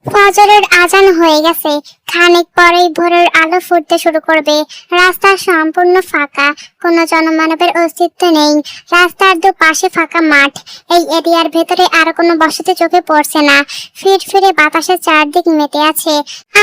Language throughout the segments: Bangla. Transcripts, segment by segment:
ফজরের আজান হয়ে গেছে। খানিক পরেই ভোরের আলো ফুটতে শুরু করবে। রাস্তা সম্পূর্ণ ফাঁকা, কোনো জনমানবের অস্তিত্ব নেই। রাস্তার দুপাশে ফাঁকা মাঠ। এই এরিয়ার ভেতরে আর কোনো বসতি চোখে পড়ছে না। ফিরফিরে বাতাসের চারদিক মেতে আছে,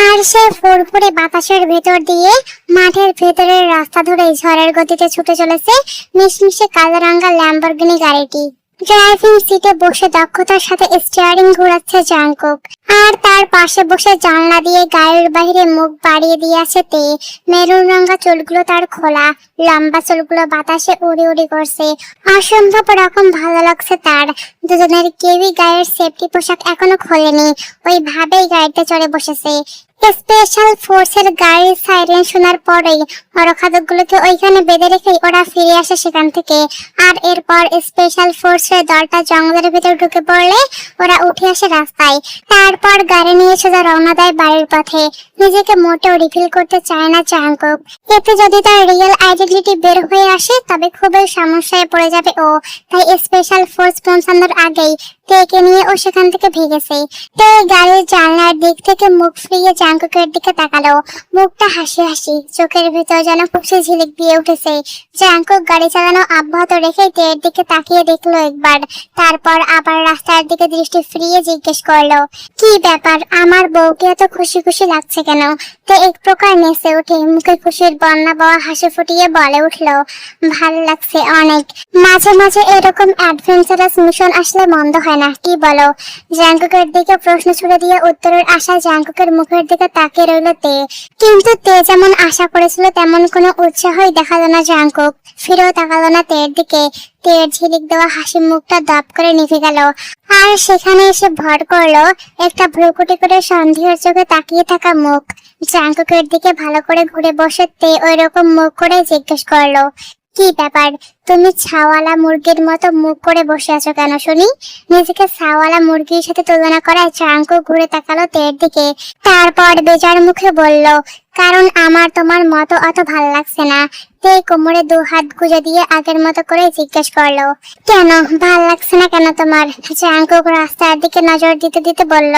আর সে ফুরফুরে বাতাসের ভেতর দিয়ে মাঠের ভেতরের রাস্তা ধরে ঝড়ের গতিতে ছুটে চলেছে মিশমিশে কালো রঙা ল্যাম্বরগিনি গাড়িটি। ড্রাইভিং সিটে বসে দক্ষতার সাথে স্টিয়ারিং ঘোরাচ্ছে জাংকুক, আর তার পাশে বসে জানলা দিয়ে গাড়ির বাইরে মুখ বাড়িয়ে দিয়ে আছে তে। মেরুন রঙা চুলগুলো তার খোলা, লম্বা চুলগুলো বাতাসে উড়ি উড়ি করছে। অসম্ভব রকম ভালো লাগছে তার। দুজনের কেউই গায়ের সেফটি পোশাক এখনো খোলেনি, ওই ভাবেই গাড়িতে চড়ে বসেছে। স্পেশাল ফোর্সের গাড়ির সাইরেন শোনার পরেই হরখাদকগুলোকে ওইখানে বেঁধে রেখেই ওরা ফিরে আসে সেখান থেকে। আর এরপর স্পেশাল ফোর্সের দলটা জঙ্গলের ভিতর ঢুকে পড়লে ওরা উঠে আসে রাস্তায়। তারপর গাড়ি নিয়ে সোজা রওনা দেয় বাড়ির পথে। নিজেকে মোটেও রিভিল করতে চায় না জাংকুক। এতে যদি তার রিয়েল আইডেন্টিটি বের হয়ে আসে তবে খুবই সমস্যায় পড়ে যাবে ও। তাই স্পেশাল ফোর্স পৌঁছানোর আগেই তেকে নিয়ে ও সেখান থেকে ভেগেছে। তে গাড়ির জানলার দিক থেকে মুখ ফিরিয়ে জাংকুকের দিকে তাকালো। মুখটা হাসি হাসি, চোখের ভিতর যেন খুশি ঝিলিক দিয়ে উঠেছে। জাংকুক গাড়ি চালানো অব্যাহত রেখে তের দিকে তাকিয়ে দেখলো একবার, তারপর আবার রাস্তার দিকে দৃষ্টি ফিরিয়ে জিজ্ঞেস করলো, কি ব্যাপার, আমার বউকে এত খুশি খুশি লাগছে কেন? তে এক প্রকার নেচে উঠে মুখে খুশির বন্যা বওয়া হাসি ফুটিয়ে বলে উঠলো, ভালো লাগছে অনেক। মাঝে মাঝে এরকম অ্যাডভেঞ্চারাস মিশন আসলে মন্দ হয় না, কি বলো? জাংকুকের দিকে প্রশ্ন ছুড়ে দিয়ে উত্তরের আশায় জাংকুকের মুখের দিকে তাকিয়ে রইল তে। কিন্তু তে যেমন আশা করেছিল তেমন কোনো উৎসাহই দেখালো না জাংকুক। ফিরেও তাকালো না তের দিকে। তের ঝিলিক দেওয়া হাসি মুখটা দপ করে নিভে গেল। আর সেখানে এসে ভর করলো একটা ভ্রুকুটি করে সন্দেহের চোখে তাকিয়ে থাকা মুখ। জাংকুকের দিকে ভালো করে ঘুরে বসে তে ওই রকম মুখ করে জিজ্ঞেস করলো, কি ব্যাপার, তুমি ছাওয়ালা মুরগির মতো মুখ করে বসে আছো কেন শুনি? নিজেকে ছাওয়ালা মুরগির সাথে তুলনা করায় জাংকুক ঘুরে তাকালো তের দিকে। তারপর বেজার মুখে বলল, কারণ আমার তোমার মতো অত ভাল লাগছে না। তে কোমরে দু হাত গুজে দিয়ে আগের মতো করে জিজ্ঞেস করলো, কেন ভাল লাগছে না কেন তোমার? জাংকুক রাস্তার দিকে নজর দিতে দিতে বলল,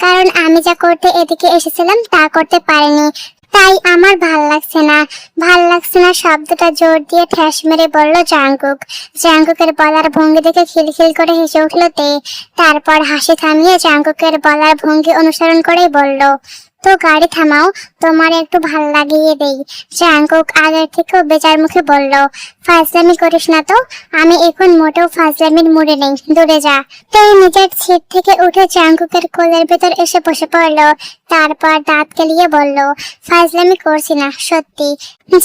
কারণ আমি যা করতে এদিকে এসেছিলাম তা করতে পারিনি, তাই আমার ভাল লাগছে না। ভাল লাগছে না শব্দটা জোর দিয়ে ঠেস মেরে বলল জাংকুক। জাংকুকের বলার ভঙ্গি দেখে খিলখিল করে হেসে উঠল তে। তারপর হাসি থামিয়ে জাংকুকের বলার ভঙ্গি অনুসরণ করেই বলল, তো গাড়ি থামাও, তোমার একটু ভাল লাগিয়ে দেই। জাংকুক আগের থেকেও বেজার মুখে বলল, ফাজলামি করিস না তো, আমি এখন মোটেও ফাজলামির মুডে নেই, দূরে যা। তাই নিজের সিট থেকে উঠে জাংকুকের কোলের ভেতর এসে বসে পড়লো। তারপর দাঁত কেলিয়ে বলল, ফাজলামি করছি না, সত্যি।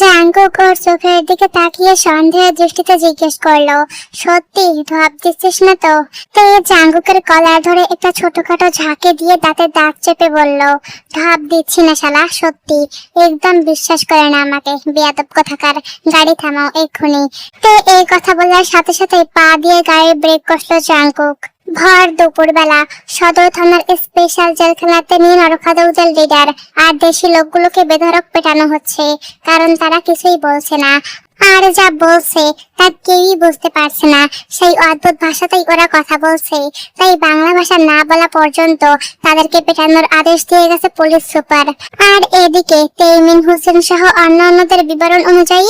জাংকুক ওর চোখের দিকে তাকিয়ে সন্দেহের দৃষ্টিতে জিজ্ঞেস করলো, সত্যি ঢপ দিচ্ছিস না তো? তাই জাংকুকের কলার ধরে একটা ছোটখাটো ঝাঁকে দিয়ে দাঁতে দাঁত চেপে বলল, ঢপ দিচ্ছি না শালা, সত্যি। একদম বিশ্বাস করে না আমাকে, বেয়াদব কোথাকার। গাড়ি থামাও এক্ষুনি। তে এই কথা বলার সাথে সাথে পা দিয়ে গাড়ির ব্রেক কষলো জাংকুক। ভর দুপুর বেলা সদর থানার স্পেশাল জেলখানাতে নিয়ে নরখাদক লিডার আর দেশি লোকগুলোকে বেধড়ক পেটানো হচ্ছে, কারণ তারা কিছুই বলছে না। আর যা বলছে তা কেউই বুঝতে পারছে না, সেই অদ্ভুত ভাষাতেই ওরা কথা বলছে। তাই বাংলা ভাষা না বলা পর্যন্ত তাদেরকে পেটানোর আদেশ দিয়ে গেছে পুলিশ সুপার। আর এদিকে তেইমিন হোসেন সহ অন্যান্যদের বিবরণ অনুযায়ী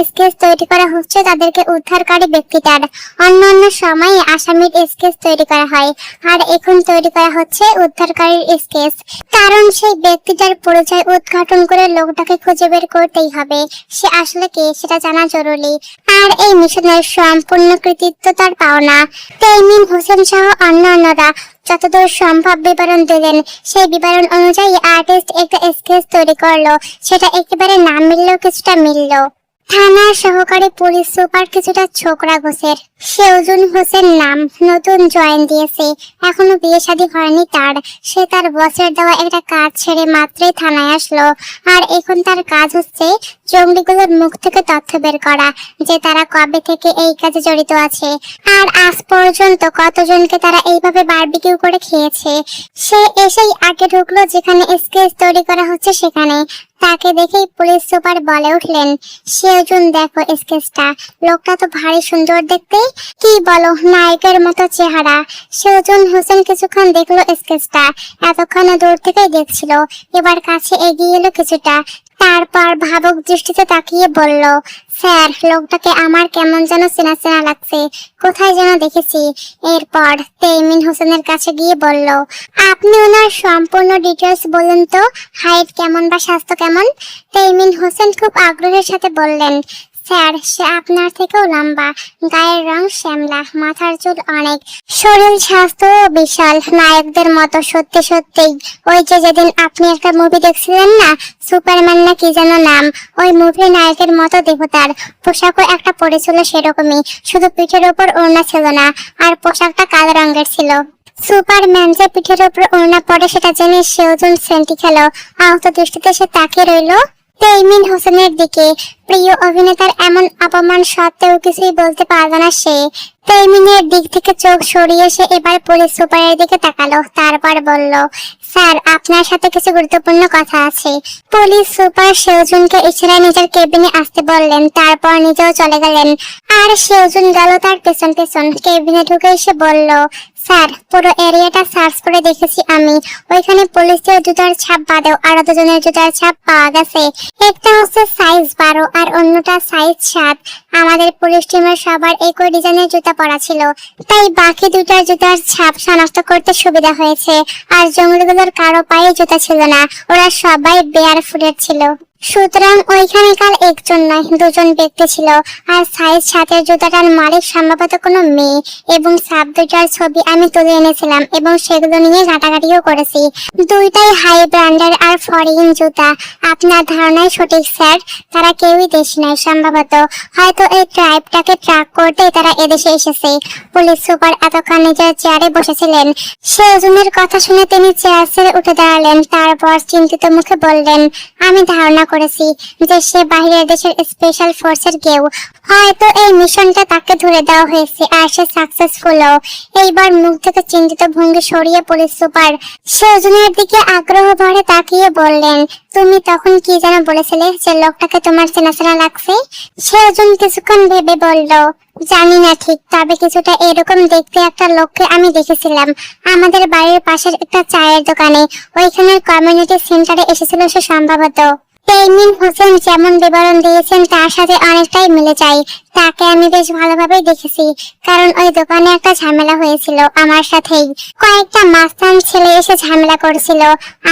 স্কেচ তৈরি করা হচ্ছে তাদেরকে উদ্ধারকারী ব্যক্তিটার। অন্যান্য সময়ে আসামির স্কেচ তৈরি করা হয়, আর এখন তৈরি করা হচ্ছে উদ্ধারকারীর স্কেচ। কারণ সেই ব্যক্তিটার পরিচয় উদ্ঘাটন করে লোকটাকে খুঁজে বের করতেই হবে, সে আসলে কে সেটা জানা জরুরি। আর এই মিশনের সম্পূর্ণ কৃতিত্ব তার পাওনা। তেইমিন হোসেন সহ অন্যান্যরা যতদূর সম্ভব বিবরণ দিলেন, সেই বিবরণ অনুযায়ী আর্টিস্ট একটা স্কেচ তৈরি করলো। সেটা একেবারে না মিললেও কিছুটা মিলল। থানার সহকারী পুলিশ সুপার কিছুটা ছোকরা গোছের, সেউজুন হোসেন নাম, নতুন জয়েন দিয়েছে, এখনো বিয়ে শাদী হয়নি তার। সে তার বসের দেওয়া একটা কাজ ছেড়ে মাত্রই থানায় আসলো। আর এখন তার কাজ হচ্ছে জঙ্গলিগুলোর মুখ থেকে তথ্য বের করা, যে তারা কবে থেকে এই কাজে জড়িত আছে, আর আজ পর্যন্ত কতজনকে তারা এইভাবে বারবিকিউ করে খেয়েছে। সে এসেই আগে ঢুকলো যেখানে স্কেচ তৈরি করা হচ্ছে সেখানে। তাকে দেখেই পুলিশ সুপার বলে উঠলেন, সেজুন দেখো স্কেচটা, লোকটা তো ভারী সুন্দর দেখতে। কি বলো, নায়কের মতো চেহারা। সেজুন হোসেন কিছুক্ষণ দেখলো স্কেচটা, এতক্ষণ দূর থেকেই দেখছিল, এবার কাছে এগিয়ে এলো কিছুটা, তারপর ভাবুক দৃষ্টিতে তাকিয়ে বলল, স্যার লোকটাকে আমার কেমন যেন চেনা চেনা লাগছে, কোথায় যেন দেখেছি। এরপর তেমিন হোসেনের কাছে গিয়ে বলল, আপনি ওনার সম্পূর্ণ ডিটেলস বলুন তো, হাইট কেমন বা স্বাস্থ্য কেমন। তেমিন হোসেন খুব আগ্রহের সাথে বললেন, স্যার সে আপনার থেকেও লম্বা, গায়ের রং শ্যামলা, মাথার চুল অনেক, শরীর স্বাস্থ্য বিশাল, নায়কদের মতো। সত্যি সত্যি ওই যে যেদিন আপনি একটা মুভি দেখছিলেন না, সুপারম্যান না কি যেন নাম, ওই মুভির নায়কের মতো দেহ তার। পোশাকও একটা পরেছিল সেরকমই, শুধু পিঠের উপর ওড়না ছিল না, আর পোশাকটা কালো রঙের ছিল। সুপারম্যান যে পিঠের উপর ওড়না পরে সেটা জেনে সেওজন সেন্টি খেলো, আহত দৃষ্টিতে সে তাকিয়ে রইল তেমিন হোসেনের দিকে। প্রিয় অভিনেতার এমন অপমান সত্ত্বেও কিছুই বলতে পারল না সে। তেমিনের দিক থেকে চোখ সরিয়ে সে এবার পুলিশ সুপারের দিকে তাকালো, তারপর বলল, স্যার আপনার সাথে কিছু গুরুত্বপূর্ণ কথা আছে। পুলিশ সুপার সেওজুনকে ইশারায় নিজের কেবিনে আসতে বললেন, তারপর নিজেও চলে গেলেন, আর সেওজুন গেল তার পেছন পেছন। কেবিনে ঢুকে এসে বলল, স্যার পুরো এরিয়াটা সার্চ করে দেখেছি আমি, ওইখানে পুলিশের জুতার ছাপ বাদেও আরো দুজনের জুতার ছাপ পাওয়া গেছে। একটা হচ্ছে সাইজ 12 আর অন্যটা সাইজ 7। আমাদের পুলিশ টিমের সবার একই ডিজাইনের জুতা পরা ছিল, তাই বাকি দুটার জুতার ছাপ শনাক্ত করতে সুবিধা হয়েছে। আর জঙ্গলিগুলোর কারো পায়ে জুতা ছিল না, ওরা সবাই বেয়ার ফুটের ছিল। সুতরাং ওইখানে কাল একজন নয় দুজন ব্যক্তি ছিল। আর সাইজ 7 জুতাটার মালিক সম্ভবত কোনো মেয়ে, এবং সাব দুইটার ছবি আমি তুলে এনেছিলাম এবং সেগুলো নিয়ে ঘাটাঘাটিও করেছি। দুইটাই হাই ব্র্যান্ডের আর ফরেন জুতা। আপনার ধারণাই সঠিক স্যার, তারা কেউই দেশি নয়, সম্ভবত হয়তো এই ট্রাইবটাকে ট্র্যাক করতে তারা এদেশে এসেছে। পুলিশ সুপার এতক্ষণ নিজের চেয়ারে বসেছিলেন, সেজনের কথা শুনে তিনি চেয়ার ছেড়ে উঠে দাঁড়ালেন, তারপর চিন্তিত মুখে বললেন, আমি ধারণা করেছি যে সে বাইরের দেশের স্পেশাল ফোর্সের কেউ, হয়তো এই মিশনটা তাকে ধরে দেওয়া হয়েছে আর সে সাকসেসফুলও। এইবার মুখ থেকে চিন্তিত ভঙ্গি সরিয়ে পুলিশ সুপার সেজনের দিকে আগ্রহ ভরে তাকিয়ে বললেন, তুমি তখন কি যেন বলেছিলে যে লোকটাকে তোমার চেনা চেনা লাগছে? সেজন কিছুক্ষণ ভেবে বলল, জানি না ঠিক, তবে কিছুটা এরকম দেখতে একটা লোককে আমি দেখেছিলাম আমাদের বাড়ির পাশের একটা চায়ের দোকানে, ওইখানের কমিউনিটি সেন্টারে এসেছিল সে সম্ভবত। তেমিন হোসেন যেমন বিবরণ দিয়েছেন তার সাথে অনেকটাই মিলে যায়। তাকে আমি বেশ ভালোভাবেই দেখেছি, কারণ ওই দোকানে একটা ঝামেলা হয়েছিল আমার সাথেই। কয়েকটা মাস্তান ছেলে এসে ঝামেলা করেছিল,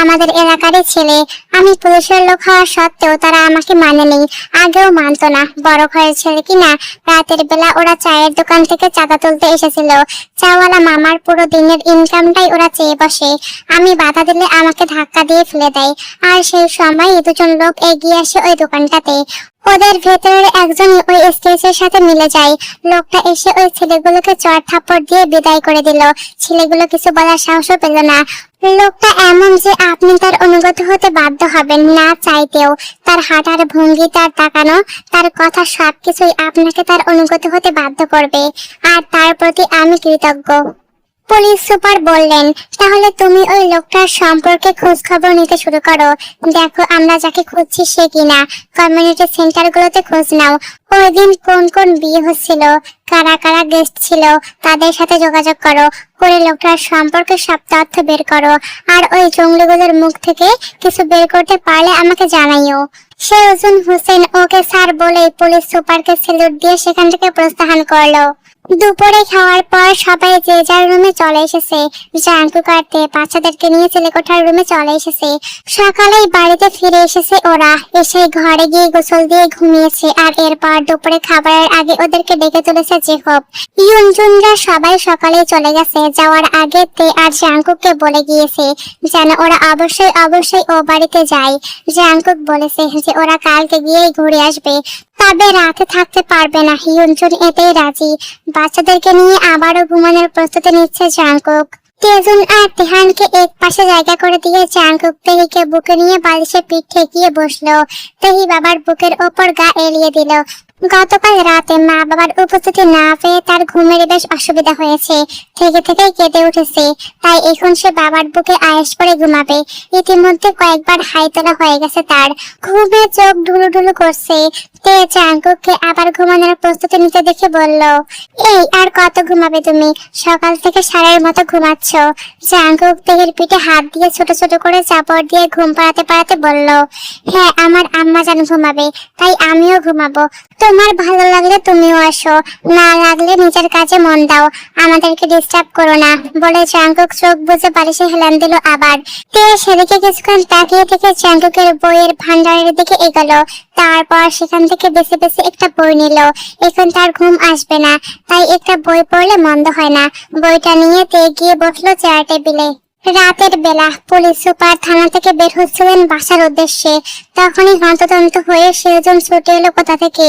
আমাদের এলাকারই ছেলে। আমি পুলিশের লোক হওয়া সত্ত্বেও তারা আমাকে মানেনি, আগেও মানতো না। বড় ঘরের ছেলে কিনা, রাতের বেলা ওরা চায়ের দোকান থেকে চাঁদা তুলতে এসেছিল। চাওয়ালা মামার পুরো দিনের ইনকামটাই ওরা চেয়ে বসে, আমি বাধা দিলে আমাকে ধাক্কা দিয়ে ফেলে দেয়। আর সেই সময় দুজন লোক এগিয়ে আসে ওই দোকানটাতে, ওদের ভেতরের একজন ওই স্টেজের সাথে মিলে যায়। লোকটা এসে ওই ছেলেগুলোকে চড় থাপ্পড় দিয়ে বিদায় করে দিল। ছেলেগুলো কিছু বলার সাহসও পেল না। লোকটা এমন যে আপনি তার অনুগত হতে বাধ্য হবেন না চাইতেও। তার হাঁটার ভঙ্গি, তার তাকানো, তার কথা সবকিছুই আপনাকে তার অনুগত হতে বাধ্য করবে, আর তার প্রতি আমি কৃতজ্ঞ। পুলিশ সুপার বললেন, তাহলে তুমি ওই লোকটার সম্পর্কে খোঁজ খবর নিতে শুরু করো। দেখো আমরা যাকে খুঁজছি সে কিনা। কমিউনিটি সেন্টার গুলোতে খোঁজ নাও, ওই দিন কোন কোন বিয়ে হচ্ছিল, কারা কারা গেস্ট ছিল, তাদের সাথে যোগাযোগ করো, করে লোকটার সম্পর্কে সব তথ্য বের করো। আর ওই জঙ্গলিগুলোর মুখ থেকে কিছু বের করতে পারলে আমাকে জানাইও। সেওজন হোসেন ওকে স্যার বলেই পুলিশ সুপারকে স্যালুট দিয়ে সেখান থেকে প্রস্থান করলো। দুপুরে খাওয়ার পর সবাই যে যার রুমে চলে এসেছে। জাঙ্কু কাটতে বাচ্চাদেরকে নিয়ে ছেলেকোঠার রুমে চলে এসেছে। সকালেই বাড়িতে ফিরে এসেছে ওরা, এসে ঘরে গিয়ে গোসল দিয়ে ঘুমিয়েছে। আর এরপর দুপুরে খাবারের আগে ওদেরকে ডেকে তুলেছে জেকব। ইউনজুনরা সবাই সকালেই চলে গেছে। যাওয়ার আগে তে আর জাঙ্কুককে বলে গিয়েছে যেন ওরা অবশ্যই অবশ্যই ও বাড়িতে যায়। জাঙ্কুক বলেছে যে ওরা কালকে গিয়েই ঘুরে আসবে, তবে রাতে থাকতে পারবে না। ইউনজুন এতেই রাজি। বাচ্চাদেরকে নিয়ে আবারও ঘুমানোর প্রস্তুতি নিচ্ছে জাঙ্কুক। তেজুন আর তেহানকে এক পাশে জায়গা করে দিয়ে জাঙ্কুক তেহিকে বুকে নিয়ে বালিশে পিঠ ঠেকিয়ে বসলো। তেহি বাবার বুকের ওপর গা এলিয়ে দিল। গতকাল রাতে মা বাবার উপস্থিতি না পেয়ে তার ঘুমের বেশ অসুবিধা হয়েছে, থেকে থেকেই কেঁদে উঠেছে। তাই এখন সে বাবার বুকে আয়েশ করে ঘুমাবে। ইতিমধ্যে কয়েকবার হাই তোলা হয়ে গেছে তার, ঘুমে চোখ ঢুলু ঢুলু করছে। তে জাঙ্কুককে আবার ঘুমানোর প্রস্তুতি নিতে দেখে বলল, এই আর কত ঘুমাবে তুমি? সকাল থেকে সারের মতো ঘুমাচ্ছ। জাঙ্কুক তেহের পিঠে হাত দিয়ে ছোট ছোট করে চাপড় দিয়ে ঘুম পাড়াতে পাড়াতে বলল, হ্যাঁ আমার আম্মা জান ঘুমাবে, তাই আমিও ঘুমাবো। তোমার ভালো লাগলে তুমিও আসো, না লাগলে নিজের কাজে মন দাও, আমাদেরকে ডিস্টার্ব করো না, বলে জাঙ্কুক চোখ বুজে বালিশে হেলান দিল আবার। তে সেদিকে কিছুক্ষণ তাকিয়ে থেকে জাঙ্কুকের বইয়ের ভান্ডারের দিকে এগোলো। তারপর সেখান থেকে বেছে বেছে একটা বই নিল। এখন তার ঘুম আসবে না, তাই একটা বই পড়লে মন্দ হয় না। বইটা নিয়ে তে গিয়ে বসলো চেয়ার টেবিলে। রাতের বেলা পুলিশ সুপার থানা থেকে বের হচ্ছিলেন বাসার উদ্দেশ্যে। তখনই হন্তদন্ত হয়ে সেজন ছুটে এলো কোথা থেকে।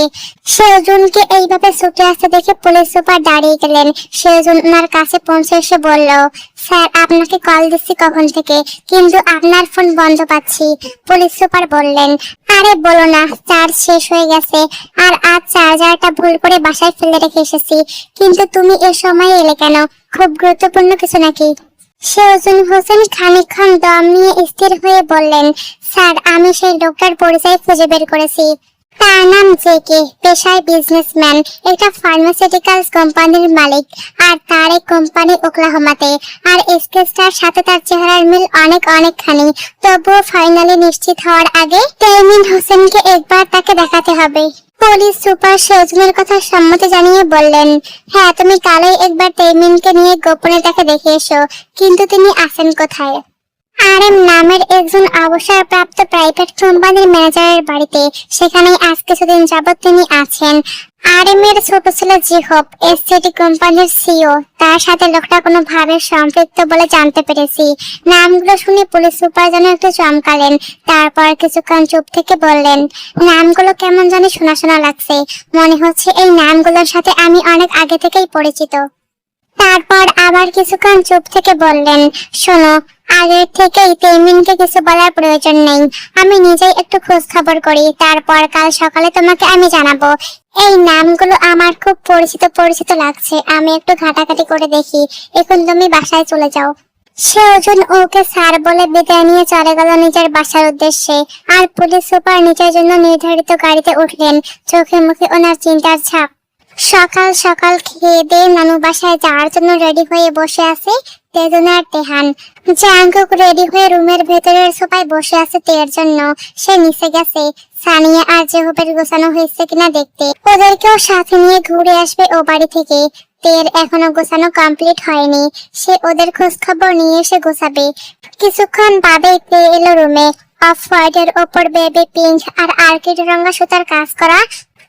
সেজনকে এইভাবে ছুটে আসতে দেখে পুলিশ সুপার দাঁড়িয়ে গেলেন। সেজন ওনার কাছে পৌঁছে এসে বলল, স্যার আপনাকে কল দিচ্ছি কখন থেকে, কিন্তু আপনার ফোন বন্ধ পাচ্ছি। পুলিশ সুপার বললেন, আরে বলো না, চার্জ শেষ হয়ে গেছে, আর আজ চার্জারটা ভুল করে বাসায় ফেলে রেখে এসেছি। কিন্তু তুমি এ সময় এলে কেন? খুব গুরুত্বপূর্ণ কিছু নাকি? সেজন হোসেন খানিকক্ষণ দম নিয়ে স্থির হয়ে বললেন, স্যার আমি সেই লোকটার পরিচয় খুঁজে বের করেছি। তার নাম জেকে, পেশায় বিজনেসম্যান, একটা ফার্মাসিউটিক্যালস কোম্পানির মালিক, আর তার এই কোম্পানি ওকলাহোমাতে। আর স্কেচটার সাথে তার চেহারার মিল অনেকখানি। তবুও ফাইনালি নিশ্চিত হওয়ার আগে তামিম হোসেনকে একবার তাকে দেখাতে হবে। পুলিশ সুপার সেজনের কথা সম্মতি জানিয়ে বললেন, হ্যাঁ তুমি কালই একবার তামিমকে নিয়ে গোপনে তাকে দেখে এসো। কিন্তু তিনি আছেন কোথায়? আরএম নামের একজন অবসরপ্রাপ্ত প্রাইভেট কোম্পানির ম্যানেজারের বাড়িতে। সেখানেই আজ কিছুদিন যাবত তিনি আছেন। আরএম এর ছোট ছেলে জিহব এসসিটি কোম্পানির সিও, তার সাথে লোকটা কোনো ভাবে সম্পৃক্ত বলে জানতে পেরেছি। নামগুলো শুনে পুলিশ সুপার যেন একটু চমকালেন। তারপর কিছুক্ষণ চুপ থেকে বললেন, নামগুলো কেমন জানি শোনা শোনা লাগছে, মনে হচ্ছে এই নামগুলোর সাথে আমি অনেক আগে থেকেই পরিচিত। তারপর আবার কিছুক্ষণ চুপ থেকে বললেন, শোনো, আগের থেকেই তামিমকে কিছু বলার প্রয়োজন নেই। আমি নিজেই একটু খোঁজ খবর করি, তারপর কাল সকালে তোমাকে আমি জানাবো। এই নামগুলো আমার খুব পরিচিত পরিচিত লাগছে, আমি একটু ঘাটাঘাটি করে দেখি। এখন তুমি বাসায় চলে যাও। সেজন ওকে স্যার বলে বিদায় নিয়ে চলে গেল নিজের বাসার উদ্দেশ্যে। আর পুলিশ সুপার নিজের জন্য নির্ধারিত গাড়িতে উঠলেন। চোখে মুখে ওনার চিন্তার ছাপ। সকাল সকাল খেয়ে দিয়ে নানু বাসায় যাওয়ার জন্য রেডি হয়ে বসে আছে তেজন আর তেহান। জাঙ্কুক রেডি হয়ে রুমের ভেতরের সোফায় বসে আছে তের জন্য। সে নিচে গেছে সানিয়া আর জেহুবের গোছানো হয়েছে কিনা দেখতে। ওদেরকেও সাথে নিয়ে ঘুরে আসবে ও বাড়ি থেকে। তের এখনো গোছানো কমপ্লিট হয়নি, সে ওদের খোঁজ খবর নিয়ে এসে গোছাবে। কিছুক্ষণ বাদে তে এলো রুমে। অফ হোয়াইটের ওপর বেবি পিঙ্ক আর আর্কিড রঙা সুতার কাজ করা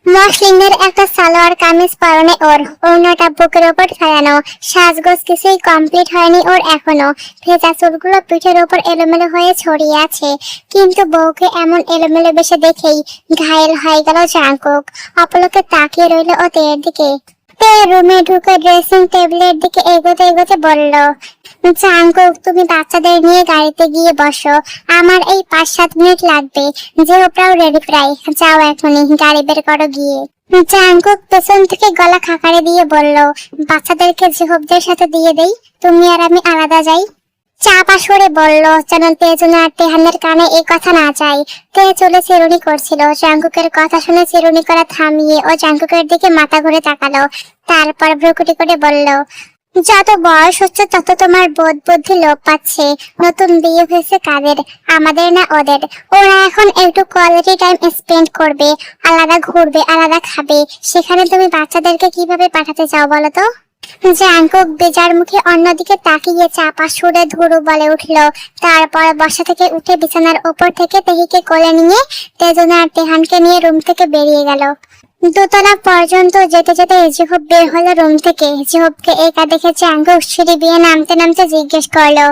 মসলিনের একটা সালোয়ার কামিজ পরনে ওর, ওড়নাটা বুকের ওপর ছায়ানো। সাজগোজ কিছুই কমপ্লিট হয়নি ওর এখনো। ভেজা চুলগুলো পিঠের ওপর এলোমেলো হয়ে ছড়িয়ে আছে। কিন্তু বউকে এমন এলোমেলো বেশে দেখেই ঘায়েল হয়ে গেল জাঙ্কুক। অপলকে তাকিয়ে রইল ও তের দিকে। তে রুমে ঢুকে ড্রেসিং টেবিলের দিকে এগোতে এগোতে বলল, জাঙ্কুক তুমি বাচ্চাদের নিয়ে গাড়িতে গিয়ে বসো, আমার এই 5-7 মিনিট লাগবে। যে ওপরাও রেডি প্রায়, যাও এখনই গাড়ি বের করো গিয়ে। জাঙ্কুক পেছন থেকে গলা খাকারে দিয়ে বলল, বাচ্চাদেরকে জিহবদের সাথে দিয়ে দেই, তুমি আর আমি আলাদা যাই। চাপা সরে বলল যেন তেজন আর তেহানের কানে এই কথা না যায়। তে চলে চিরুনি করছিল। জাঙ্কুকের কথা শুনে চিরুনি করা থামিয়ে ও জাঙ্কুকের দিকে মাথা ঘুরে তাকালো। তারপর ভ্রুকুটি করে বলল, যত বয়স হচ্ছে তত তোমার বোধ বুদ্ধি লোপ পাচ্ছে। নতুন বিয়ে হয়েছে কাদের, আমাদের না ওদের? ওরা এখন একটু কোয়ালিটি টাইম স্পেন্ড করবে, আলাদা ঘুরবে, আলাদা খাবে। সেখানে তুমি বাচ্চাদেরকে কিভাবে পাঠাতে চাও বলো তো? জাঙ্কুক বেজার মুখে অন্যদিকে তাকিয়ে চাপা সুরে ধুরু বলে উঠল। তারপর বসা থেকে উঠে বিছানার উপর থেকে তেহিকে কোলে নিয়ে তেজন আর তেহানকে নিয়ে রুম থেকে বেরিয়ে গেল। দোতলা পর্যন্ত যেতে যেতে জিহব বের হলো রুম থেকে। জিহবকে একা দেখে জাঙ্কুক সিঁড়ি দিয়ে নামতে নামতে জিজ্ঞেস করলো,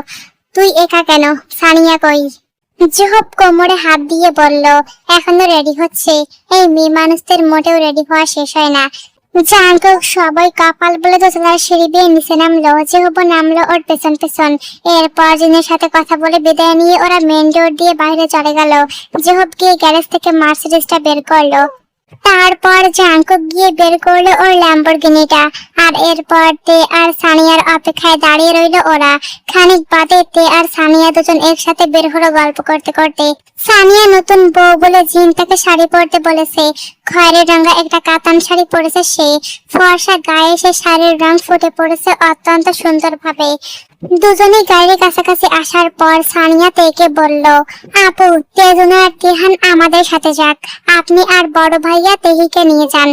তুই একা কেন, সানিয়া কই? জিহব কোমরে হাত দিয়ে বলল, এখনো রেডি হচ্ছে। এই মেয়ে মানুষদের মোটেও রেডি হওয়া শেষ হয় না। জাঙ্কুক সবাই কপাল বলে দোতলার সিঁড়ি দিয়ে নিচে নামলো। জিহব নামলো ওর পেছন পেছন। এরপর জিনের সাথে কথা বলে বিদায় নিয়ে ওরা মেন ডোর দিয়ে বাইরে চলে গেল। জিহব গিয়ে গ্যারেজ থেকে মার্সিডিজটা বের করলো। তারপর জাঙ্কুক গিয়ে বের করলো ওর ল্যাম্বরগিনিটা। আর এরপর তে আর সানিয়ার অপেক্ষায় দাঁড়িয়ে রইলো ওরা। খানিক বাদে তে আর সানিয়া দুজন একসাথে বের হলো গল্প করতে করতে। সানিয়া নতুন বউ বলে জিন তাকে শাড়ি পরতে বলেছে। খয়েরি রঙা একটা কাতান শাড়ি পরেছে সে। ফর্সা গায়ে সে শাড়ির রং ফুটে পড়েছে অত্যন্ত সুন্দর ভাবে। দুজনেই গাড়ির কাছাকাছি আসার পর সানিয়া তেকে বলল, আপু, তেজুনা আর তিহান আমাদের সাথে যাক, আপনি আর বড় ভাইয়া তেহিকে নিয়ে যান।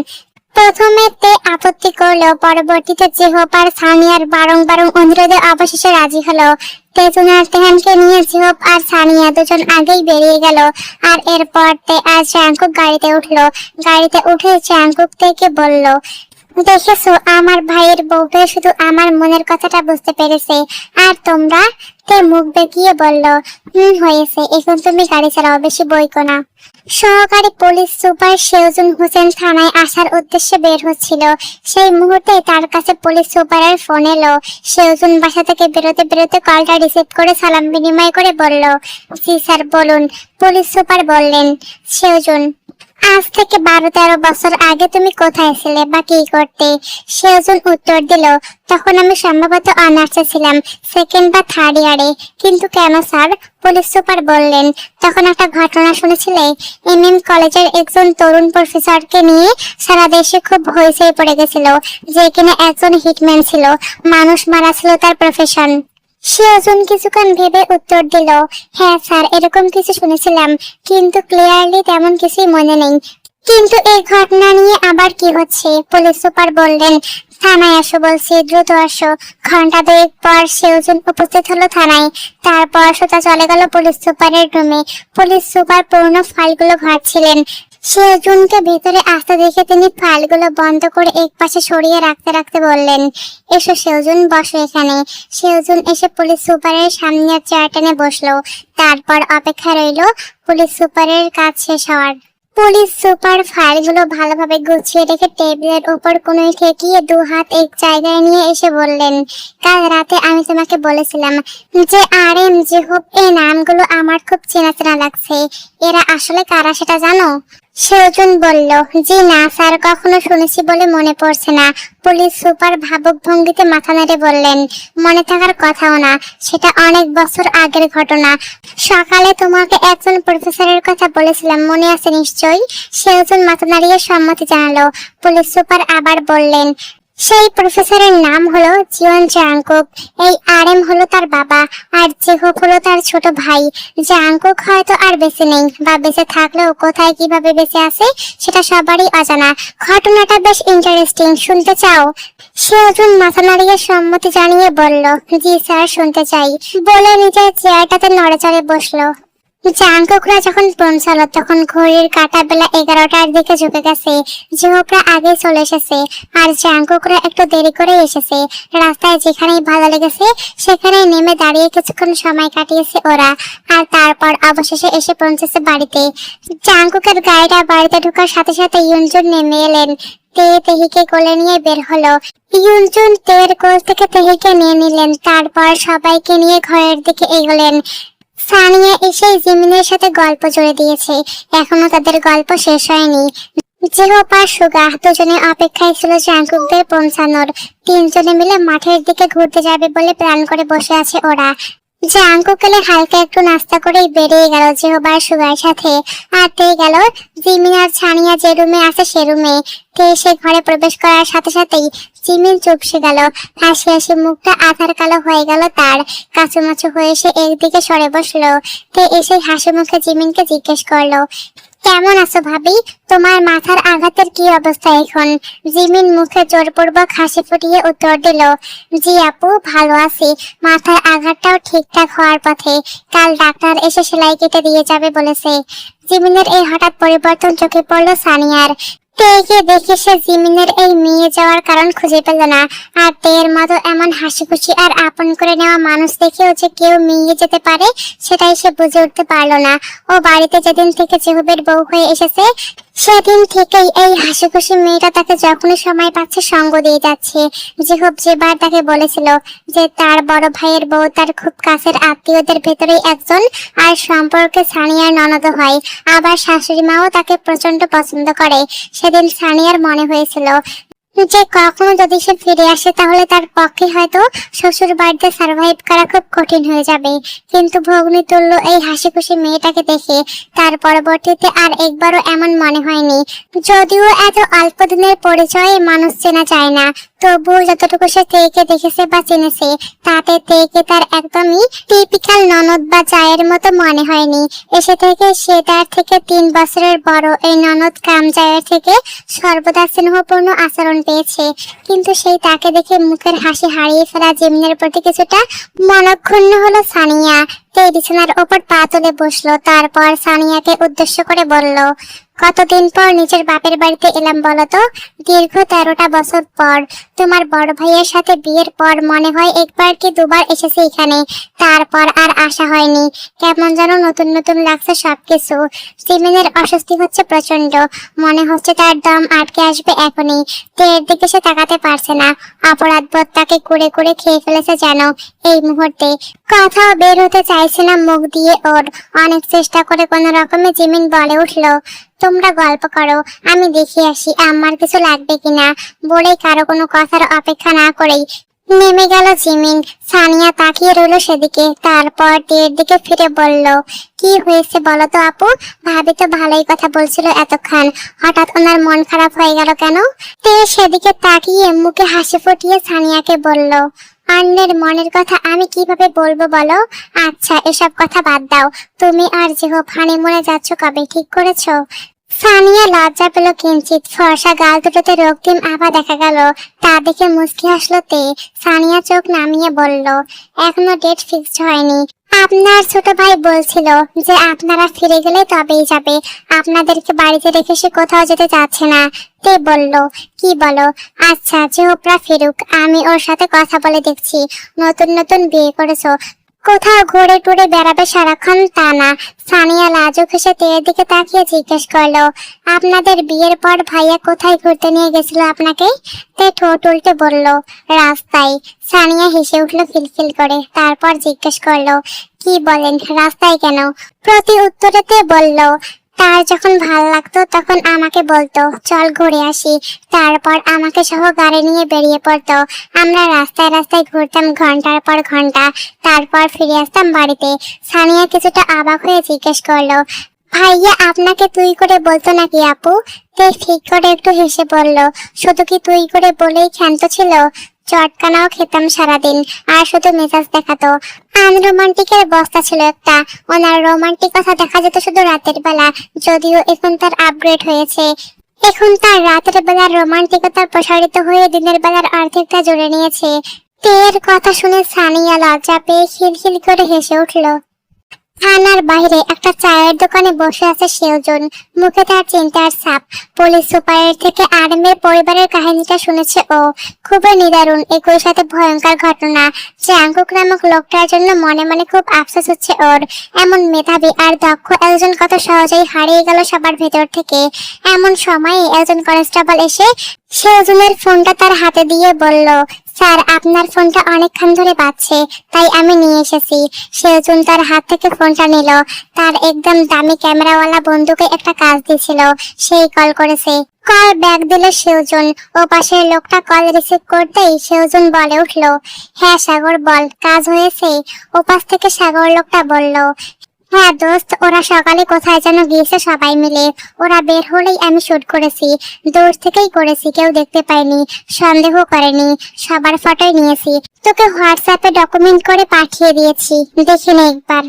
প্রথমে তে আপত্তি করলেও পরবর্তীতে জিহব আর সানিয়ার বারংবার অনুরোধে অবশেষে রাজি হলো। তেজুনা আর তেহানকে নিয়ে জিহব আর সানিয়া দুজন আগেই বেরিয়ে গেল। আর এরপর তে আর জাঙ্কুক গাড়িতে উঠলো। গাড়িতে উঠে জাঙ্কুক তেকে বলল, দেখেছো, আমার ভাইয়ের বউটা শুধু আমার মনের কথাটা বুঝতে পেরেছে। আর তোমরা? তে মুখ বেঁকিয়ে বলল, হয়েছে, এখন তুমি গাড়ি চালাও, বেশি বইকো না। সহকারী পুলিশ সুপার সেউজুন হোসেন থানায় আসার উদ্দেশ্যে বের হচ্ছিল। সেই মুহূর্তে তার কাছে পুলিশ সুপারের ফোন এলো। সেউজুন বাসা থেকে বেরোতে বেরোতে কলটা রিসিভ করে সালাম বিনিময় করে বলল, জি স্যার বলুন। পুলিশ সুপার বললেন, সেউজুন, আজ থেকে 12-13 বছর আগে তুমি কোথায় ছিলে বা কি করতে? সেউজুন উত্তর দিল, তখন আমি সম্ভবত অনার্সে ছিলাম, সেকেন্ড বা থার্ড ইয়ারে। কিন্তু কেন স্যার? পুলিশ সুপার বললেন, তখন একটা ঘটনা শুনেছিলে? কলেজের একজন তরুণ প্রফেসরকে নিয়ে সারা দেশে খুব হইচই পড়ে গেছিল, যে কিনা একজন হিটম্যান ছিল, মানুষ মারা ছিল তার প্রফেশন। সেজন কিছুক্ষণ ভেবে উত্তর দিল, হ্যাঁ স্যার, এরকম কিছু শুনেছিলাম, কিন্তু ক্লিয়ারলি তেমন কিছুই মনে নেই। কিন্তু এই ঘটনা নিয়ে আবার কি হচ্ছে? পুলিশ সুপার বললেন, থানায় আসো বলছি, দ্রুত আসো। ঘন্টা 2 পর সেউজন উপস্থিত হলো থানায়। তারপর সোজা চলে গেল পুলিশ সুপারের রুমে। পুলিশ সুপার পুরনো ফাইলগুলো ঘাঁটছিলেন। সেজুনকে ভেতরে আসতে দেখে তিনি ফাইলগুলো বন্ধ করে একপাশে সরিয়ে রাখতে রাখতে বললেন, এসো সেউজন, বসো এখানে। সেউজন এসে পুলিশ সুপারের সামনে চেয়ার টেনে বসলো। তারপর অপেক্ষা রইল পুলিশ সুপারের কাজ শেষ হওয়ার। পুলিশ সুপার ফাইলগুলো ভালোভাবে গুছিয়ে রেখে টেবিলের উপর কোনোই ঠেকিয়ে 2 হাত এক জায়গায় নিয়ে এসে বললেন, কাল রাতে আমি তোমাকে বলেছিলাম যে RM, জিহব, এই নামগুলো আমার খুব চেনা চেনা লাগছে। এরা আসলে কারা সেটা জানো? সেজন বলল, জি না স্যার, কখনো শুনেছি বলে মনে পড়ছে না। পুলিশ সুপার ভাবুক ভঙ্গিতে মাথা নেড়ে বললেন, মনে থাকার কথাও না, সেটা অনেক বছর আগের ঘটনা। সকালে তোমাকে একজন প্রফেসরের কথা বলেছিলাম, মনে আছে নিশ্চয়ই? সেজন মাথা নাড়িয়ে সম্মতি জানালো। পুলিশ সুপার আবার বললেন, সেই প্রফেসরের নাম হলো জিওন জাংকুক। এই RM হলো তার বাবা, আর জিহব হলো তার ছোট ভাই। জাংকুক হয়তো আর বেঁচে নেই, বা বেঁচে থাকলেও কোথায় কিভাবে বেঁচে আছে সেটা সবারই অজানা। ঘটনাটা বেশ ইন্টারেস্টিং, শুনতে চাও? সেজন মাথা নাড়িয়ে সম্মতি জানিয়ে বলল, জি স্যার, শুনতে চাই, বলে নিজের চেয়ারটাতে নড়েচড়ে বসলো। জাংকুকরা যখন পৌঁছালো তখন ঘড়ির কাঁটা বেলা 11টার দিকে ঝুঁকে গেছে। জিহবরা আগে চলে এসেছে, আর জাংকুকরা একটু দেরি করে এসেছে। রাস্তায় যেখানেই ভালো লেগেছে সেখানে নেমে দাঁড়িয়ে কিছুক্ষণ সময় কাটিয়েছে ওরা। আর তারপর অবশেষে এসে পৌঁছেছে বাড়িতে। জাংকুকের গাড়িটা বাড়িতে ঢোকার সাথে সাথে ইউনজুন নেমে এলেন। তেহিকে কোলে নিয়ে বের হলো। ইউনজুন তের কোল থেকে তেহিকে নিয়ে নিলেন। তারপর সবাইকে নিয়ে ঘরের দিকে এগোলেন। সানিয়া এসে জিমিনের সাথে গল্প জুড়ে দিয়েছে। এখনো তাদের গল্প শেষ হয়নি। জিহব আর সুগা দুজনে অপেক্ষায় ছিল জাংকুকদের পৌঁছানোর। 3 জনে মিলে মাঠের দিকে ঘুরতে যাবে বলে প্ল্যান করে বসে আছে ওরা। জাংকুক এলে হালকা একটু নাস্তা করেই বেরিয়ে গেল জিহব আর সুগার সাথে। আর তে গেল জিমিন আর সানিয়া যে রুমে আছে সে রুমে। তে সে ঘরে প্রবেশ করার সাথে সাথেই জিমিন চুপসে গেল। হাসি হাসি মুখটা আধার কালো হয়ে গেল তার। কাচুমাচু হয়ে সে একদিকে সরে বসলো। তে এসে হাসি মুখে জিমিনকে জিজ্ঞেস করলো, কেমন আছো ভাবি? তোমার মাথার আঘাতের কি অবস্থা এখন? জিমিন মুখে জোরপূর্বক হাসি ফুটিয়ে উত্তর দিল, জি আপু, ভালো আছি। মাথার আঘাতটাও ঠিকঠাক হওয়ার পথে। কাল ডাক্তার এসে সেলাই কেটে দিয়ে যাবে বলেছে। জিমিনের এই হঠাৎ পরিবর্তন চোখে পড়লো সানিয়ার। তেকে দেখে সে জিমিনের এই নিয়ে যাওয়ার কারণ খুঁজে পেল না। আর তের মতো এমন হাসি খুশি আর আপন করে নেওয়া মানুষ দেখেও যে কেউ মিয়ে যেতে পারে সেটাই সে বুঝে উঠতে পারলো না। ও বাড়িতে যেদিন থেকে জিহবের বউ হয়ে এসেছে সেদিন থেকেই এই হাসি খুশি মেয়েটা তাকে যখনই সময় পাচ্ছে সঙ্গ দিয়ে যাচ্ছে। জিহুব যেবার তাকে বলেছিল যে তার বড় ভাইয়ের বউ তার খুব কাছের আত্মীয়দের ভেতরেই একজন, আর সম্পর্কে সানিয়ার ননদ হয়, আবার শাশুড়ি মাও তাকে প্রচন্ড পছন্দ করে। সেদিন সানিয়ার মনে হয়েছিল যে কখনো যদি সে ফিরে আসে তাহলে তার পক্ষে হয়তো শ্বশুর বাড়িতে সার্ভাইভ করা খুব কঠিন হয়ে যাবে। কিন্তু ভগ্নী তুল্য এই হাসি খুশি মেয়েটাকে দেখে তার পরবর্তীতে আর একবারও এমন মনে হয়নি। যদিও এত অল্প দিনের পরিচয়ে মানুষ চেনা যায় না, তবুও যতটুকু সে তেকে দেখেছে বা চিনেছে তাতে তেকে তার একদমই টিপিক্যাল ননদ বা জায়ের মতো মনে হয়নি। এসে থেকে সে তার থেকে 3 বছরের বড় এই ননদ কাম জায়ের থেকে সর্বদা স্নেহপূর্ণ আচরণ পেয়েছে। কিন্তু সেই তাকে দেখে মুখের হাসি হারিয়ে ফেলা জিমিনের প্রতি কিছুটা মনক্ষুণ্ণ হলো সানিয়া। তে বিছানার ওপর পা তুলে বসলো, তারপর সানিয়াকে উদ্দেশ্য করে বলল, কতদিন পর নিজের বাপের বাড়িতে এলাম বলতো? দীর্ঘ 13টা বছর পর। তোমার বড় ভাইয়ের সাথে বিয়ের পর মনে হয় একবার কি দুবার এসেছি এখানে, তারপর আর আসা হয়নি। কেমন যেন নতুন নতুন লাগছে সবকিছু। সিমিনের অস্বস্তি হচ্ছে প্রচন্ড, মনে হচ্ছে তার দম আটকে আসবে এখনই। তের দিকে সে তাকাতে পারছে না, অপরাধবোধ তাকে কুড়ে কুড়ে খেয়ে ফেলেছে যেন এই মুহূর্তে। কথাও বের হতে চাইছে না মুখ দিয়ে ওর। অনেক চেষ্টা করে কোনো রকমে জিমিন বলে উঠলো, তোমরা গল্প করো, আমি দেখে আসি আমার কিছু লাগবে কিনা। বলে কারো কোনো কথার অপেক্ষা না করেই নেমে গেল জিমিন। সানিয়া তাকিয়ে রইল সেদিকে, তারপর টের দিকে ফিরে বলল, কি হয়েছে বলো তো আপু? ভাবি তো ভালোই কথা বলছিল এতক্ষণ, হঠাৎ ওনার মন খারাপ হয়ে গেল কেন? তে সেদিকে তাকিয়ে মুখে হাসি ফুটিয়ে সানিয়াকে বলল, অন্যের মনের কথা আমি কিভাবে বলবো বলো? আচ্ছা এসব কথা বাদ দাও, তুমি আর জিহুব হানিমুনে যাচ্ছ কবে ঠিক করেছো? সানিয়া লজ্জা পেল কিঞ্চিত, ফর্সা গাল দুটোতে রক্তিম আভা দেখা গেল। তা দেখে মুচকি হাসলো তে। সানিয়া চোখ নামিয়ে বলল, এখনো ডেট ফিক্সড হয়নি। আপনার ছোট ভাই বলছিল যে আপনারা ফিরে গেলে তবেই যাবে, আপনাদেরকে বাড়িতে রেখে সে কোথাও যেতে চাচ্ছে না। তে বলল, কি বলো? আচ্ছা জিহুবরা ফিরুক, আমি ওর সাথে কথা বলে দেখছি। নতুন নতুন বিয়ে করেছো, কোথাও ঘুরে টুরে বেড়াবে সারাক্ষণ তা না। সানিয়া লাজুক হেসে তের দিকে তাকিয়ে জিজ্ঞেস করলো, আপনাদের বিয়ের পর ভাইয়া কোথায় ঘুরতে নিয়ে গেছিল আপনাকে? তে ঠোঁট উল্টে বলল, রাস্তায়। সানিয়া হেসে উঠলো খিলখিল করে, তারপর জিজ্ঞেস করলো, কি বলেন রাস্তায় কেন? প্রতি উত্তরে তে বলল, তার যখন ভাল লাগতো তখন আমাকে বলতো চল ঘুরে আসি, তারপর আমাকে সহ গাড়ি নিয়ে বেরিয়ে পড়তো। আমরা রাস্তায় রাস্তায় ঘুরতাম ঘন্টার পর ঘন্টা, তারপর ফিরে আসতাম বাড়িতে। সানিয়া কিছুটা অবাক হয়ে জিজ্ঞেস করলো, ভাইয়া আপনাকে তুই করে বলতো নাকি আপু? তে ঠিক করে একটু হেসে বলল, শুধু কি তুই করে বলেই ক্ষান্ত ছিল? চটকানাও খেতাম সারাদিন, আর শুধু মেজাজ দেখাতো। আনরোমান্টিকের বস্তা ছিল একটা। ওনার রোমান্টিকতা দেখা যেত শুধু রাতের বেলা, যদিও এখন তার আপগ্রেড হয়েছে। এখন তার রাতের বেলার রোমান্টিকতা প্রসারিত হয়ে দিনের বেলার অর্ধেকটা জুড়ে নিয়েছে। তের কথা শুনে সানিয়া লজ্জা পেয়ে খিলখিল করে হেসে উঠল। থানার বাইরে একটা চায়ের দোকানে বসে আছে সেওজন, মুখে তার চিন্তার ছাপ। পুলিশ সুপারের থেকে আরএমের পরিবারের কাহিনীটা শুনেছে ও। খুবই নিদারুণ, একই সাথে ভয়ঙ্কর ঘটনা। জাঙ্কুক নামক লোকটার জন্য মনে মনে খুব আফসোস হচ্ছে ওর। এমন মেধাবী আর দক্ষ একজন কত সহজেই হারিয়ে গেল সবার ভেতর থেকে। এমন সময়ে একজন কনস্টেবল এসে সেওজনের ফোনটা তার হাতে দিয়ে বলল, স্যার আপনার ফোনটা অনেকক্ষণ ধরে বাজছে, তাই আমি নিয়ে এসেছি। সেওজন তার হাত থেকে ফোনটা নিল। তার একদম দামি ক্যামেরাওয়ালা বন্দুকে একটা কাজ দিছিল, সেই কল করেছে। কল ব্যাক দিল সেওজন। ও পাশের লোকটা কল রিসিভ করতেই সেওজন বলে উঠলো, হ্যাঁ সাগর বল, কাজ হয়েছে? ও পাশ থেকে সাগর লোকটা বলল, হ্যাঁ দোস্ত, ওরা সকালে কোথায় যেন গিয়েছে সবাই মিলে। ওরা বের হলেই আমি শুট করেছি, দূর থেকেই করেছি, কেউ দেখতে পাইনি, সন্দেহ করেনি, সবার ফটোই নিয়েছি। তোকে হোয়াটসঅ্যাপে ডকুমেন্ট করে পাঠিয়ে দিয়েছি, দেখে নে একবার।